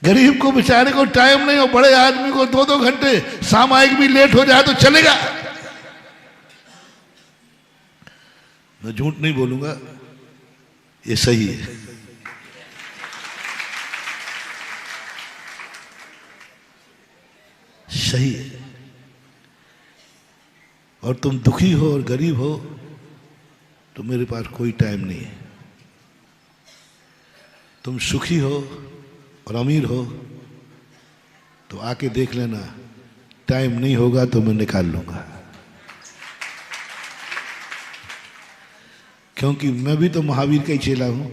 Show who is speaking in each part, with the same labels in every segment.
Speaker 1: गरीब को बेचारे को टाइम नहीं हो, बड़े आदमी को 2-2 घंटे सामायिक भी लेट हो जाए तो चलेगा। मैं झूठ नहीं बोलूंगा, ये सही है। सही है। और तुम दुखी हो और गरीब हो तो मेरे पास कोई टाइम नहीं है। तुम सुखी हो और अमीर हो तो आके देख लेना, टाइम नहीं होगा तो मैं निकाल लूंगा। क्योंकि मैं भी तो महावीर का ही चेला हूं।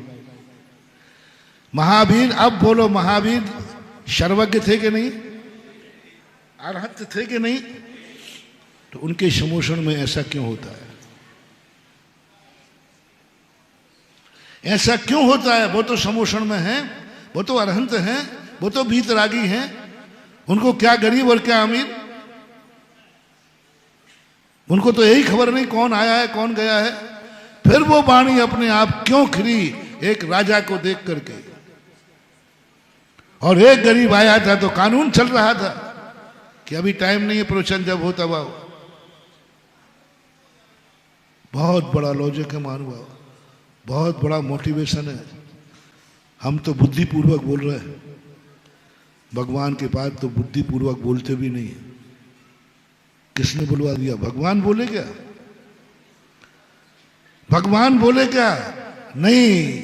Speaker 1: महावीर, अब बोलो, महावीर सर्वज्ञ थे कि नहीं? अरहत थे कि नहीं? तो उनके समोषण में ऐसा क्यों होता है? ऐसा क्यों होता है? वो तो समोषण में हैं, वो तो अरहंत हैं, वो तो भीतरागी हैं। उनको क्या गरीब और क्या अमीर? उनको तो यही खबर नहीं कौन आया है कौन गया है। फिर वो वाणी अपने आप क्यों खिली एक राजा को देख करके? और एक गरीब आया था तो कानून चल रहा था कि अभी टाइम नहीं है, प्रवचन जब हो तब आओ। बहुत बड़ा लॉजिक है महानुभाव, बहुत बड़ा मोटिवेशन है। हम तो बुद्धिपूर्वक बोल रहे हैं, भगवान के पास तो बुद्धिपूर्वक बोलते भी नहीं। किसने बुलवा दिया? भगवान बोले क्या? भगवान बोले क्या? नहीं,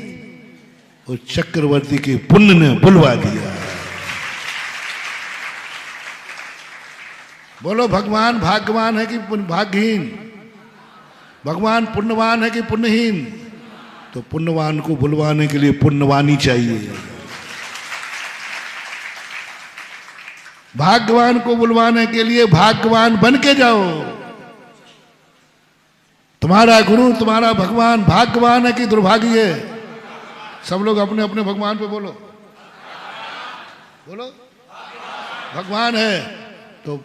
Speaker 1: वो चक्रवर्ती के पुण्य ने बुलवा दिया। बोलो, भगवान भाग्यवान है कि भाग्यहीन? भगवान पुण्यवान है कि पुण्यहीन? तो पुण्यवान को बुलवाने के लिए पुण्यवानी चाहिए। भाग्यवान को बुलवाने के लिए भाग्यवान बन के जाओ। तुम्हारा गुरु, तुम्हारा भगवान भाग्यवान है कि दुर्भागी है? सब लोग अपने अपने भगवान पे बोलो। बोलो, भगवान है तो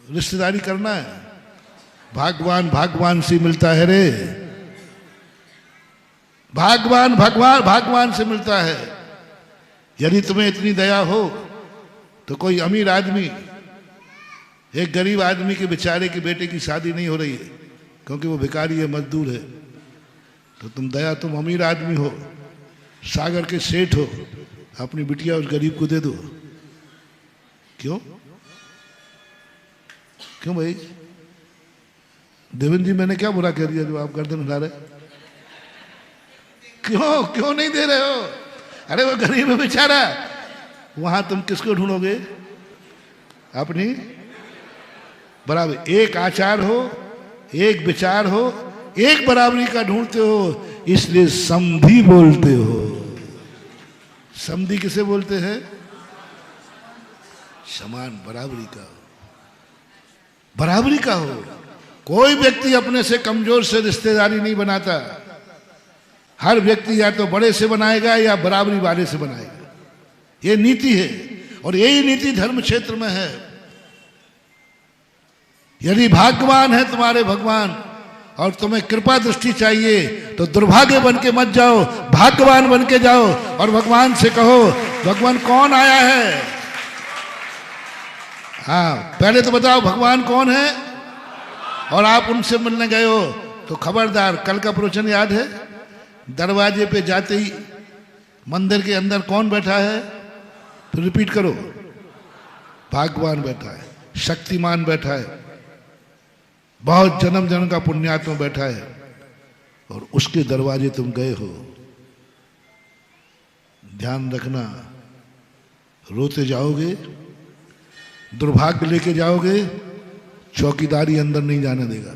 Speaker 1: रिश्तेदारी करना है। भाग्यवान भगवान से मिलता है रे। भाग्यवान भगवान भगवान से मिलता है। यदि तुम्हें इतनी दया हो तो कोई अमीर आदमी एक गरीब आदमी के बेचारे के बेटे की शादी नहीं हो रही है क्योंकि वो भिखारी है, मजदूर है, तो तुम दया, तुम अमीर आदमी हो, सागर के सेठ हो, अपनी बिटिया उस गरीब को दे दो। क्यों? क्यों भाई? देवेंद्र जी, मैंने क्या बुरा कह दिया जो आप गर्दन हिला रहे? क्यों क्यों नहीं दे रहे हो? अरे वो गरीब है बेचारा, वहां तुम किसको ढूंढोगे? अपनी बराबर एक आचार हो, एक विचार हो, एक बराबरी का ढूंढते हो, इसलिए समधी बोलते हो। समधी किसे बोलते हैं? समान बराबरी का हो, बराबरी का हो। कोई व्यक्ति अपने से कमजोर से रिश्तेदारी नहीं बनाता। हर व्यक्ति या तो बड़े से बनाएगा या बराबरी वाले से बनाएगा। ये नीति है और यही नीति धर्म क्षेत्र में है। यदि भाग्यवान है तुम्हारे भगवान और तुम्हें कृपा दृष्टि चाहिए तो दुर्भाग्य बन के मत जाओ, भाग्यवान बन के जाओ और भगवान से कहो, भगवान कौन आया है? हाँ, पहले तो बताओ भगवान कौन है। और आप उनसे मिलने गए हो तो खबरदार, कल का प्रवचन याद है? दरवाजे पे जाते ही मंदिर के अंदर कौन बैठा है? फिर रिपीट करो। भाग्यवान बैठा है, शक्तिमान बैठा है, बहुत जन्म जन्म का पुण्यात्मा बैठा है, और उसके दरवाजे तुम गए हो। ध्यान रखना, रोते जाओगे, दुर्भाग्य लेके जाओगे, चौकीदारी अंदर नहीं जाने देगा।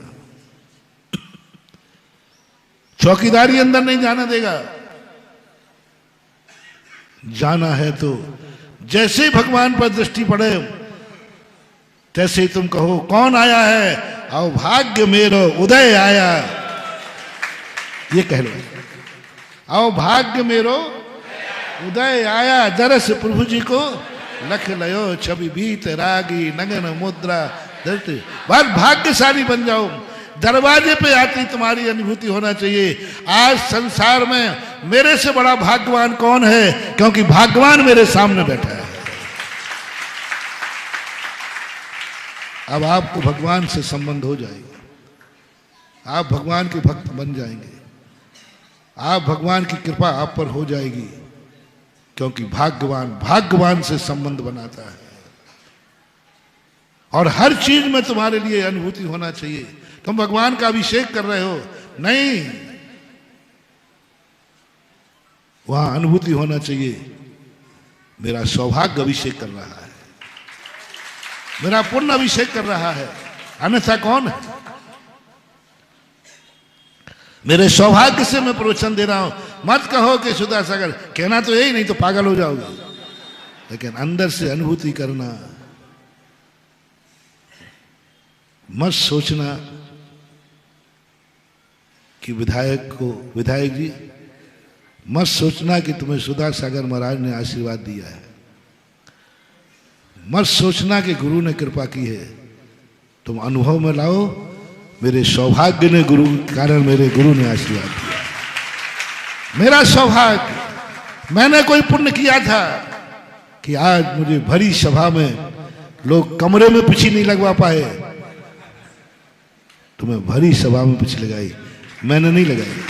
Speaker 1: चौकीदारी अंदर नहीं जाने देगा। जाना है तो जैसे ही भगवान पर दृष्टि पड़े तैसे ही तुम कहो, कौन आया है? आओ भाग्य मेरो उदय आया। ये कह लो, आओ भाग्य मेरो उदय आया, दरस प्रभु जी को लख लयो छवि बीत रागी नगन मुद्रा धरती। बात भाग्यशाली बन जाओ। दरवाजे पे आती तुम्हारी अनुभूति होना चाहिए, आज संसार में मेरे से बड़ा भाग्यवान कौन है, क्योंकि भाग्यवान मेरे सामने बैठा है। अब आपको भगवान से संबंध हो जाएगा, आप भगवान के भक्त बन जाएंगे, आप भगवान की कृपा आप पर हो जाएगी, क्योंकि भाग्यवान से संबंध बनाता है। और हर चीज में तुम्हारे लिए अनुभूति होना चाहिए। तुम भगवान का अभिषेक कर रहे हो, नहीं, वहां अनुभूति होना चाहिए, मेरा सौभाग्य अभिषेक कर रहा है, मेरा पुण्य अभिषेक कर रहा है, अन्यथा कौन है? मेरे सौभाग्य से मैं प्रवचन दे रहा हूं। मत कहो कि सुधा सागर, कहना तो यही, नहीं तो पागल हो जाओगे, लेकिन अंदर से अनुभूति करना। मत सोचना कि विधायक जी मत सोचना कि तुम्हें सुधा सागर महाराज ने आशीर्वाद दिया है, मत सोचना कि गुरु ने कृपा की है। तुम अनुभव में लाओ, मेरे सौभाग्य ने गुरु के कारण मेरे गुरु ने आशीर्वाद दिया। मेरा सौभाग्य, मैंने कोई पुण्य किया था कि आज मुझे भरी सभा में लोग कमरे में पिछी नहीं लगवा पाए, तुम्हें भरी सभा में पिछी लगाई, मैंने नहीं लगाई।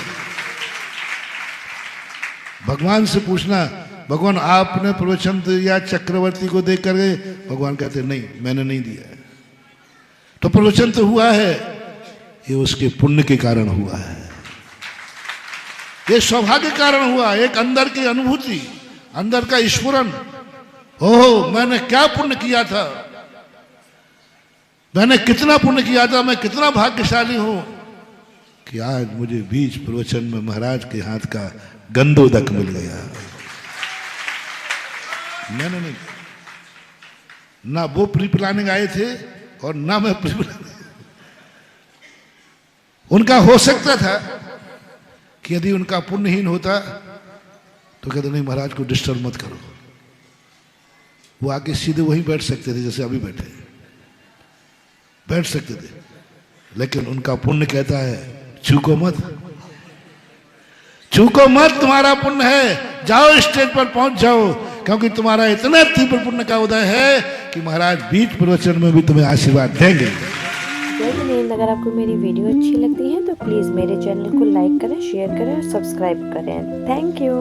Speaker 1: भगवान से पूछना, भगवान आपने प्रवचन दिया चक्रवर्ती को देख कर गए? भगवान कहते नहीं, मैंने नहीं दिया। तो प्रवचन तो हुआ है, ये उसके पुण्य के कारण हुआ है, ये सौभाग्य के कारण हुआ। एक अंदर की अनुभूति, अंदर का स्फुरन, ओहो मैंने क्या पुण्य किया था, मैंने कितना पुण्य किया था, मैं कितना भाग्यशाली हूं कि आज मुझे बीच प्रवचन में महाराज के हाथ का गंधोदक मिल गया। मैंने नहीं, ना वो प्री प्लानिंग आए थे और ना मैं प्री प्लानिंग। उनका हो सकता था कि यदि उनका पुण्यहीन होता तो कहते नहीं महाराज को डिस्टर्ब मत करो, वो आके सीधे वहीं बैठ सकते थे जैसे अभी बैठे, बैठ सकते थे। लेकिन उनका पुण्य कहता है चूको मत, चूको मत, तुम्हारा पुण्य है, जाओ स्टेज पर पहुंच जाओ, क्योंकि तुम्हारा इतना तीव्र पुण्य का उदय है कि महाराज बीच प्रवचन में भी तुम्हें आशीर्वाद देंगे।
Speaker 2: जय हिंद। अगर आपको मेरी वीडियो अच्छी लगती है तो प्लीज़ मेरे चैनल को लाइक करें, शेयर करें और सब्सक्राइब करें। Thank you.